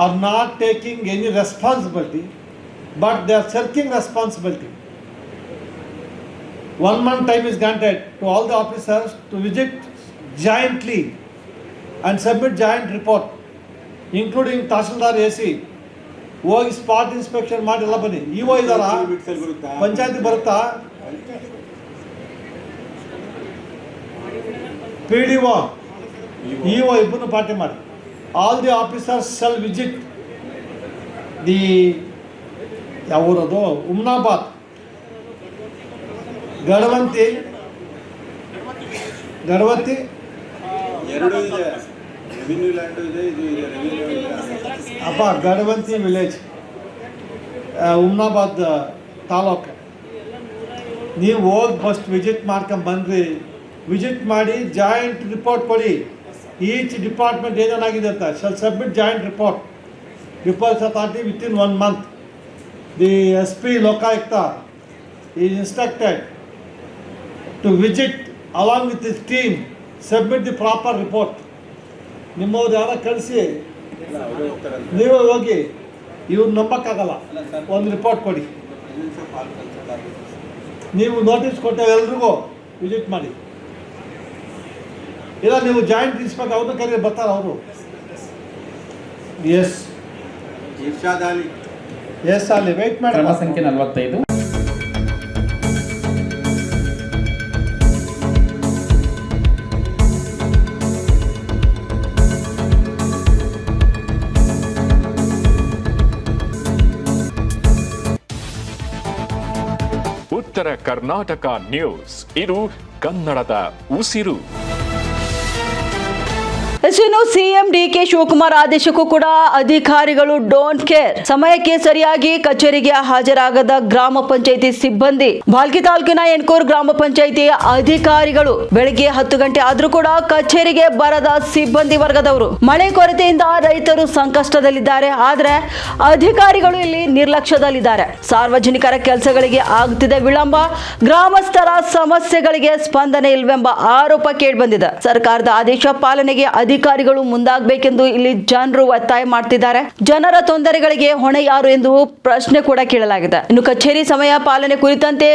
are not taking any responsibility, but they are shirking responsibility. 1 month time is granted to all the officers to visit jointly and submit joint report, including Tahsildar AC. ಹೋಗಿ spot inspection ಮಾಡಿ ಎಲ್ಲ ಬನ್ನಿ. EO ಇದಾರ? ಪಂಚಾಯತಿ ಬರುತ್ತಾ? PDO, EO ಇಬ್ಬರನ್ನು party ಮಾಡಿ. All the officers shall visit the ಯಾವ ಊರದು? ಉಮ್ನಾಬಾದ್, ಗಡವಂತಿ ಎರಡು ಇದೆ, ರೆವಿನ್ಯೂ ಲ್ಯಾಂಡ್ ಇದೆ, ಇದು ಇದೆ ರೆವಿನ್ಯೂ ಅಪ್ಪ, ಗಡವಂತಿ ವಿಲೇಜ್, ಉಮ್ನಾಬಾದ್ ತಾಲೂಕು. ನೀವು ಹೋಗಿ ಫಸ್ಟ್ ವಿಸಿಟ್ ಮಾಡ್ಕೊಂಬಂದ್ರಿ. ವಿಸಿಟ್ ಮಾಡಿ ಜಾಯಿಂಟ್ ರಿಪೋರ್ಟ್ ಕೊಡಿ. ಈಚ್ ಡಿಪಾರ್ಟ್ಮೆಂಟ್ ಏನೇನಾಗಿದೆ ಅಂತ shall submit joint report. Reports authority within 1 month. The SP Lokayukta is instructed to visit along with his team, submit the proper report. ನಿಮ್ಮವ್ರು ಯಾರ ಕಳಿಸಿ ನೀವು ಹೋಗಿ, ಇವ್ರು ನಂಬಕ್ಕಾಗಲ್ಲ. ಒಂದು ರಿಪೋರ್ಟ್ ಕೊಡಿ. ನೀವು ನೋಟಿಸ್ ಕೊಟ್ಟೆ ಎಲ್ರಿಗೂ ವಿಸಿಟ್ ಮಾಡಿ. ಇಲ್ಲ ನೀವು ಜಾಯಿಂಟ್ ಇನ್ಸ್ಪೆಕ್ಟರ್ ಅವ್ರನ್ನ ಕರೀರಿ, ಬರ್ತಾರೆ ಅವರು. ಎಸ್ ಇರ್ಷಾದ್ ಅಲಿ, ಎಸ್ ಅಲ್ಲಿ ವೆಯ್ಟ್ ಮಾಡಿ. ಕ್ರಮ ಸಂಖ್ಯೆ 45. ಉತ್ತರ ಕರ್ನಾಟಕ ನ್ಯೂಸ್, ಇದು ಕನ್ನಡದ ಉಸಿರು. ಇನ್ನು ಸಿಎಂ ಡಿಕೆ ಶಿವಕುಮಾರ್ ಆದೇಶಕ್ಕೂ ಕೂಡ ಅಧಿಕಾರಿಗಳು ಡೋಂಟ್ ಕೇರ್. ಸಮಯಕ್ಕೆ ಸರಿಯಾಗಿ ಕಚೇರಿಗೆ ಹಾಜರಾಗದ ಗ್ರಾಮ ಪಂಚಾಯಿತಿ ಸಿಬ್ಬಂದಿ. ಭಾಲ್ಕಿ ತಾಲೂಕಿನ ಎಣ್ಕೂರ್ ಗ್ರಾಮ ಪಂಚಾಯಿತಿ ಅಧಿಕಾರಿಗಳು ಬೆಳಗ್ಗೆ 10 ಗಂಟೆ ಆದ್ರೂ ಕೂಡ ಕಚೇರಿಗೆ ಬರದ ಸಿಬ್ಬಂದಿ ವರ್ಗದವರು. ಮಳೆ ಕೊರತೆಯಿಂದ ರೈತರು ಸಂಕಷ್ಟದಲ್ಲಿದ್ದಾರೆ. ಆದ್ರೆ ಅಧಿಕಾರಿಗಳು ಇಲ್ಲಿ ನಿರ್ಲಕ್ಷ್ಯದಲ್ಲಿದ್ದಾರೆ. ಸಾರ್ವಜನಿಕರ ಕೆಲಸಗಳಿಗೆ ಆಗುತ್ತಿದೆ ವಿಳಂಬ. ಗ್ರಾಮಸ್ಥರ ಸಮಸ್ಯೆಗಳಿಗೆ ಸ್ಪಂದನೆ ಇಲ್ವೆಂಬ ಆರೋಪ ಕೇಳಿಬಂದಿದೆ. ಸರ್ಕಾರದ ಆದೇಶ ಪಾಲನೆಗೆ ಅಧಿಕಾರಿಗಳು ಮುಂದಾಗಬೇಕೆಂದು ಇಲ್ಲಿ ಜನರು ಒತ್ತಾಯ ಮಾಡ್ತಿದ್ದಾರೆ. ಜನರ ತೊಂದರೆಗಳಿಗೆ ಹೊಣೆ ಯಾರು ಎಂದು ಪ್ರಶ್ನೆ ಕೂಡ ಕೇಳಲಾಗಿದೆ. ಇನ್ನು ಕಚೇರಿ ಸಮಯ ಪಾಲನೆ ಕುರಿತಂತೆ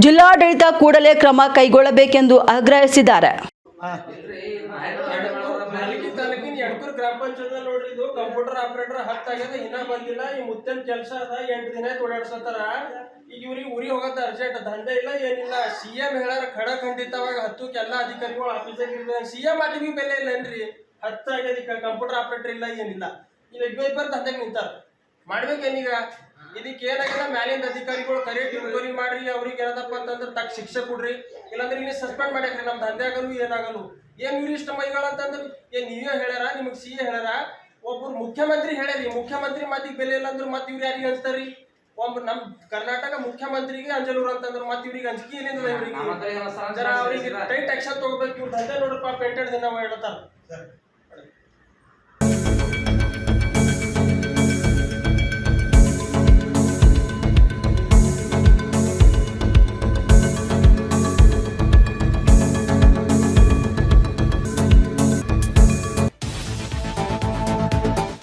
ಜಿಲ್ಲಾಡಳಿತ ಕೂಡಲೇ ಕ್ರಮ ಕೈಗೊಳ್ಳಬೇಕೆಂದು ಆಗ್ರಹಿಸಿದ್ದಾರೆ. ಭಾಲ್ಕಿ ತಾಲೂಕಿನ ಎಣ್ಕೂರ್ ಗ್ರಾಮ ಪಂಚಾಯತ್ ನೋಡ್ರಿ, ಇದು ಕಂಪ್ಯೂಟರ್ ಆಪರೇಟರ್ 10 ಆಗ್ಯದ, ಇನ್ನ ಬಂದಿಲ್ಲ. ಈ ಮುತ್ತನ್ ಕೆಲಸ ಅದ, 8 ದಿನ ಓಡಾಡ್ಸತ್ತಾರ. ಈಗ ಇವ್ರಿಗೆ ಊರಿಗೆ ಹೋಗೋದು ಅರ್ಜೆಂಟ್, ದಂಧೆ ಇಲ್ಲ ಏನಿಲ್ಲ. ಸಿಎಂ ಹೇಳಾರ ಖಂಡಿತವಾಗಿ 10ಕ್ಕೆ ಎಲ್ಲ ಅಧಿಕಾರಿಗಳು ಆಫೀಸಾಗ ಇರ್ಬೇಕು. ಸಿಎಂ ಆಟಿಗೆ ಬೆಲೆ ಇಲ್ಲನ್ರಿ. 10 ಆಗ್ಯದ, ಕಂಪ್ಯೂಟರ್ ಆಪರೇಟರ್ ಇಲ್ಲ ಏನಿಲ್ಲ. ಈಗ ಇಬ್ಬರು ದಂಧೆಗೆ ನಿಂತಾರ. ಮಾಡ್ಬೇಕೇನೀಗ? ಇದಕ್ಕೆ ಏನಾಗಿಲ್ಲ, ಮ್ಯಾಲಿಂದ ಅಧಿಕಾರಿಗಳು ಕರೆಕ್ಟ್ ಇನ್ಕ್ವೈರಿ ಮಾಡ್ರಿ, ಅವ್ರಿಗೆ ಏನದಪ್ಪ ಅಂತಂದ್ರೆ ತಕ್ಕ ಶಿಕ್ಷೆ ಕೊಡ್ರಿ, ಇಲ್ಲಾಂದ್ರೆ ಇಲ್ಲಿ ಸಸ್ಪೆಂಡ್ ಮಾಡ್ಯಾಕ್ರಿ. ನಮ್ಮ ದಂಧೆ ಆಗಲು ಏನಾಗಲು. ಏನ್ ಇವ್ರಿಷ್ಟ ಮೈಗಳಂತಂದ್ರೆ ಏನ್ ನೀವೇ ಹೇಳ್ಯಾರ? ನಿಮಗೆ ಸಿಎ ಹೇಳ್ಯಾರ? ಒಬ್ಬರು ಮುಖ್ಯಮಂತ್ರಿ ಹೇಳ್ಯಾರಿ. ಮುಖ್ಯಮಂತ್ರಿ ಮಾತಿಗೆ ಬೆಲೆ ಇಲ್ಲ ಅಂದ್ರೆ ಮತ್ತೆ ಇವ್ರು ಯಾರಿಗೆ ಹಂಚ್ತಾರಿ? ಒಬ್ಬರು ನಮ್ಮ ಕರ್ನಾಟಕ ಮುಖ್ಯಮಂತ್ರಿಗೆ ಅಂಜಲೂರು ಅಂತಂದ್ರೆ ಮತ್ತೆ ಇವ್ರಿಗೆ ಅಂಜಿಕೆ ಏನಿಲ್ಲ. ಇವರಿಗೆ ಅವ್ರಿಗೆ ಟೈಟ್ ಆಕ್ಷನ್ ತಗೋಬೇಕು. ಇವ್ರು ದಂಧೆ ನೋಡ್ರಪ್ಪ, ಪೇಂಟೆಡ್ ದಿನ ಹೇಳ್ತಾರ.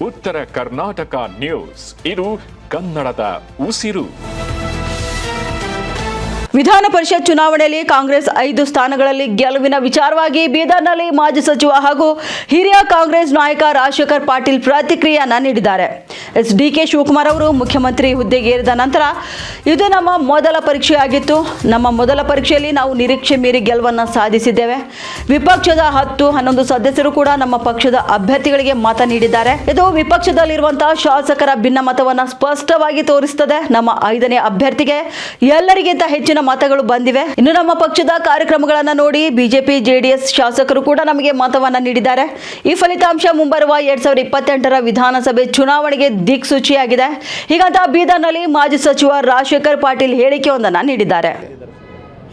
ಉತ್ತರ ಕರ್ನಾಟಕ ನ್ಯೂಸ್, ಇದು ಕನ್ನಡದ ಉಸಿರು. ವಿಧಾನ ಪರಿಷತ್ ಚುನಾವಣೆಯಲ್ಲಿ ಕಾಂಗ್ರೆಸ್ 5 ಸ್ಥಾನಗಳಲ್ಲಿ ಗೆಲುವಿನ ವಿಚಾರವಾಗಿ ಬೀದರ್ನಲ್ಲಿ ಮಾಜಿ ಸಚಿವ ಹಾಗೂ ಹಿರಿಯ ಕಾಂಗ್ರೆಸ್ ನಾಯಕ ರಾಜಶೇಖರ್ ಪಾಟೀಲ್ ಪ್ರತಿಕ್ರಿಯೆಯನ್ನ ನೀಡಿದ್ದಾರೆ. ಡಿಕೆ ಶಿವಕುಮಾರ್ ಅವರು ಮುಖ್ಯಮಂತ್ರಿ ಹುದ್ದೆಗೆ ಏರಿದ ನಂತರ ಇದು ನಮ್ಮ ಮೊದಲ ಪರೀಕ್ಷೆಯಾಗಿತ್ತು. ನಮ್ಮ ಮೊದಲ ಪರೀಕ್ಷೆಯಲ್ಲಿ ನಾವು ನಿರೀಕ್ಷೆ ಮೀರಿ ಗೆಲುವನ್ನು ಸಾಧಿಸಿದ್ದೇವೆ. ವಿಪಕ್ಷದ 10-11 ಸದಸ್ಯರು ಕೂಡ ನಮ್ಮ ಪಕ್ಷದ ಅಭ್ಯರ್ಥಿಗಳಿಗೆ ಮತ ನೀಡಿದ್ದಾರೆ. ಇದು ವಿಪಕ್ಷದಲ್ಲಿರುವಂತಹ ಶಾಸಕರ ಭಿನ್ನಮತವನ್ನು ಸ್ಪಷ್ಟವಾಗಿ ತೋರಿಸುತ್ತದೆ. ನಮ್ಮ 5ನೇ ಅಭ್ಯರ್ಥಿಗೆ ಎಲ್ಲರಿಗಿಂತ ಹೆಚ್ಚಿನ ಮತಗಳು ಬಂದಿವೆ. ಇನ್ನು ನಮ್ಮ ಪಕ್ಷದ ಕಾರ್ಯಕ್ರಮಗಳನ್ನು ನೋಡಿ ಬಿಜೆಪಿ ಜೆಡಿಎಸ್ ಶಾಸಕರು ಕೂಡ ನಮಗೆ ಮತವನ್ನ ನೀಡಿದ್ದಾರೆ. ಈ ಫಲಿತಾಂಶ ಮುಂಬರುವ 2028ರ ವಿಧಾನಸಭೆ ಚುನಾವಣೆಗೆ ದಿಕ್ಸೂಚಿಯಾಗಿದೆ. ಹೀಗಂತ ಬೀದರ್ನಲ್ಲಿ ಮಾಜಿ ಸಚಿವ ರಾಜಶೇಖರ್ ಪಾಟೀಲ್ ಹೇಳಿಕೆಯೊಂದನ್ನು ನೀಡಿದ್ದಾರೆ.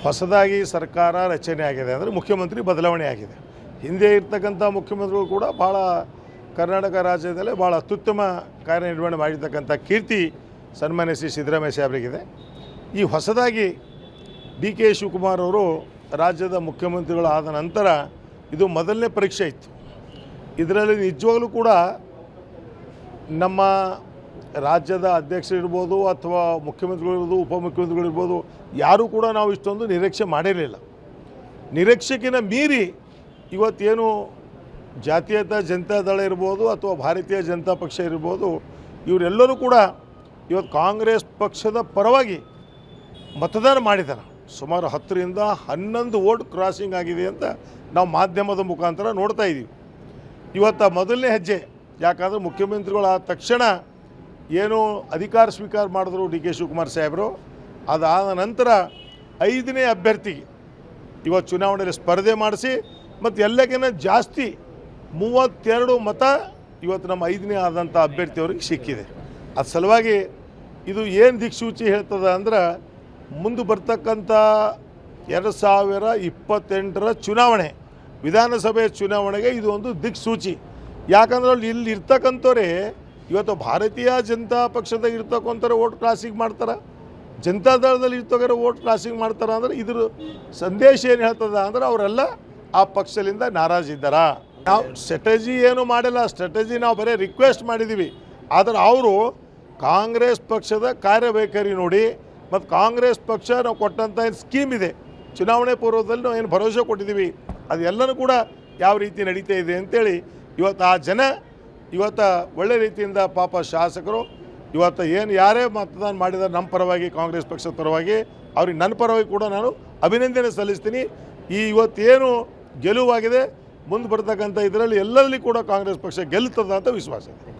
ಹೊಸದಾಗಿ ಸರ್ಕಾರ ರಚನೆ ಆಗಿದೆ ಅಂದರೆ ಮುಖ್ಯಮಂತ್ರಿ ಬದಲಾವಣೆ ಆಗಿದೆ. ಹಿಂದೆ ಇರ್ತಕ್ಕಂಥ ಮುಖ್ಯಮಂತ್ರಿಗಳು ಕೂಡ ಭಾಳ ಕರ್ನಾಟಕ ರಾಜ್ಯದಲ್ಲೇ ಭಾಳ ಅತ್ಯುತ್ತಮ ಕಾರ್ಯನಿರ್ವಹಣೆ ಮಾಡಿರ್ತಕ್ಕಂಥ ಕೀರ್ತಿ ಸನ್ಮಾನ್ಯ ಶ್ರೀ ಸಿದ್ದರಾಮಯ್ಯ ಸಾಹೇಬರಿಗಿದೆ. ಈ ಹೊಸದಾಗಿ ಡಿ ಕೆ ಶಿವಕುಮಾರ್ ಅವರು ರಾಜ್ಯದ ಮುಖ್ಯಮಂತ್ರಿಗಳಾದ ನಂತರ ಇದು ಮೊದಲನೇ ಪರೀಕ್ಷೆ ಇತ್ತು. ಇದರಲ್ಲಿ ನಿಜವಾಗಲೂ ಕೂಡ ನಮ್ಮ ರಾಜ್ಯದ ಅಧ್ಯಕ್ಷರಿರ್ಬೋದು ಅಥವಾ ಮುಖ್ಯಮಂತ್ರಿಗಳಿರ್ಬೋದು, ಉಪಮುಖ್ಯಮಂತ್ರಿಗಳಿರ್ಬೋದು, ಯಾರೂ ಕೂಡ ನಾವು ಇಷ್ಟೊಂದು ನಿರೀಕ್ಷೆ ಮಾಡಿರಲಿಲ್ಲ. ನಿರೀಕ್ಷೆಗಿಂತ ಮೀರಿ ಇವತ್ತೇನು ಜಾತೀಯತಾ ಜನತಾ ದಳ ಇರ್ಬೋದು ಅಥವಾ ಭಾರತೀಯ ಜನತಾ ಪಕ್ಷ ಇರ್ಬೋದು, ಇವರೆಲ್ಲರೂ ಕೂಡ ಇವತ್ತು ಕಾಂಗ್ರೆಸ್ ಪಕ್ಷದ ಪರವಾಗಿ ಮತದಾನ ಮಾಡಿದ್ದಾರೆ. ಸುಮಾರು 10ರಿಂದ 11 ವೋಟ್ ಕ್ರಾಸಿಂಗ್ ಆಗಿದೆ ಅಂತ ನಾವು ಮಾಧ್ಯಮದ ಮುಖಾಂತರ ನೋಡ್ತಾ ಇದ್ದೀವಿ. ಇವತ್ತು ಮೊದಲನೇ ಹೆಜ್ಜೆ, ಯಾಕಂದರೆ ಮುಖ್ಯಮಂತ್ರಿಗಳಾದ ತಕ್ಷಣ ಏನು ಅಧಿಕಾರ ಸ್ವೀಕಾರ ಮಾಡಿದ್ರು ಡಿ ಕೆ ಶಿವಕುಮಾರ್ ಸಾಹೇಬರು, ಅದಾದ ನಂತರ 5ನೇ ಅಭ್ಯರ್ಥಿಗೆ ಇವತ್ತು ಚುನಾವಣೆಯಲ್ಲಿ ಸ್ಪರ್ಧೆ ಮಾಡಿಸಿ ಮತ್ತು ಎಲ್ಲಕ್ಕಿಂತ ಜಾಸ್ತಿ 32 ಮತ ಇವತ್ತು ನಮ್ಮ 5ನೇ ಆದಂಥ ಅಭ್ಯರ್ಥಿಯವ್ರಿಗೆ ಸಿಕ್ಕಿದೆ. ಅದು ಸಲುವಾಗಿ ಇದು ಏನು ದಿಕ್ಸೂಚಿ ಹೇಳ್ತದೆ ಅಂದ್ರೆ ಮುಂದೆ ಬರ್ತಕ್ಕಂಥ 2028ರ ಚುನಾವಣೆ, ವಿಧಾನಸಭೆ ಚುನಾವಣೆಗೆ ಇದು ಒಂದು ದಿಕ್ಸೂಚಿ. ಯಾಕಂದ್ರೆ ಇಲ್ಲಿ ಇರ್ತಕ್ಕಂಥವ್ರೆ ಇವತ್ತು ಭಾರತೀಯ ಜನತಾ ಪಕ್ಷದಾಗ ಇರ್ತಕ್ಕಂಥವ್ರೆ ವೋಟ್ ಕ್ರಾಸಿಂಗ್ ಮಾಡ್ತಾರೆ, ಜನತಾ ದಳದಲ್ಲಿ ಇರ್ತಕ್ಕಂಥ ವೋಟ್ ಕ್ರಾಸಿಂಗ್ ಮಾಡ್ತಾರೆ. ಅಂದ್ರೆ ಇದ್ರ ಸಂದೇಶ ಏನು ಹೇಳ್ತದ ಅಂದ್ರೆ ಅವರೆಲ್ಲ ಆ ಪಕ್ಷದಿಂದ ನಾರಾಜಿದ್ದಾರ. ನಾವು ಸ್ಟ್ರಾಟಜಿ ಏನು ಮಾಡಿಲ್ಲ, ಸ್ಟ್ರಾಟಜಿ ನಾವು ಬರೀ ರಿಕ್ವೆಸ್ಟ್ ಮಾಡಿದ್ದೀವಿ. ಆದರೆ ಅವರು ಕಾಂಗ್ರೆಸ್ ಪಕ್ಷದ ಕಾರ್ಯವೈಖರಿ ನೋಡಿ ಮತ್ತು ಕಾಂಗ್ರೆಸ್ ಪಕ್ಷ ನಾವು ಕೊಟ್ಟಂಥ ಏನು ಸ್ಕೀಮ್ ಇದೆ, ಚುನಾವಣೆ ಪೂರ್ವದಲ್ಲಿ ನಾವು ಏನು ಭರವಸೆ ಕೊಟ್ಟಿದ್ದೀವಿ, ಅದೆಲ್ಲನೂ ಕೂಡ ಯಾವ ರೀತಿ ನಡೀತಾ ಇದೆ ಅಂತೇಳಿ ಇವತ್ತು ಆ ಜನ ಇವತ್ತು ಒಳ್ಳೆ ರೀತಿಯಿಂದ ಪಾಪ ಶಾಸಕರು ಇವತ್ತು ಏನು ಯಾರೇ ಮತದಾನ ಮಾಡಿದ್ದಾರೆ ನಮ್ಮ ಪರವಾಗಿ, ಕಾಂಗ್ರೆಸ್ ಪಕ್ಷದ ಪರವಾಗಿ, ಅವ್ರಿಗೆ ನನ್ನ ಪರವಾಗಿ ಕೂಡ ನಾನು ಅಭಿನಂದನೆ ಸಲ್ಲಿಸ್ತೀನಿ. ಈ ಇವತ್ತೇನು ಗೆಲುವಾಗಿದೆ, ಮುಂದೆ ಬರ್ತಕ್ಕಂಥ ಇದರಲ್ಲಿ ಎಲ್ಲರಲ್ಲಿ ಕೂಡ ಕಾಂಗ್ರೆಸ್ ಪಕ್ಷ ಗೆಲ್ಲುತ್ತದೆ ಅಂತ ವಿಶ್ವಾಸ ಇದೆ.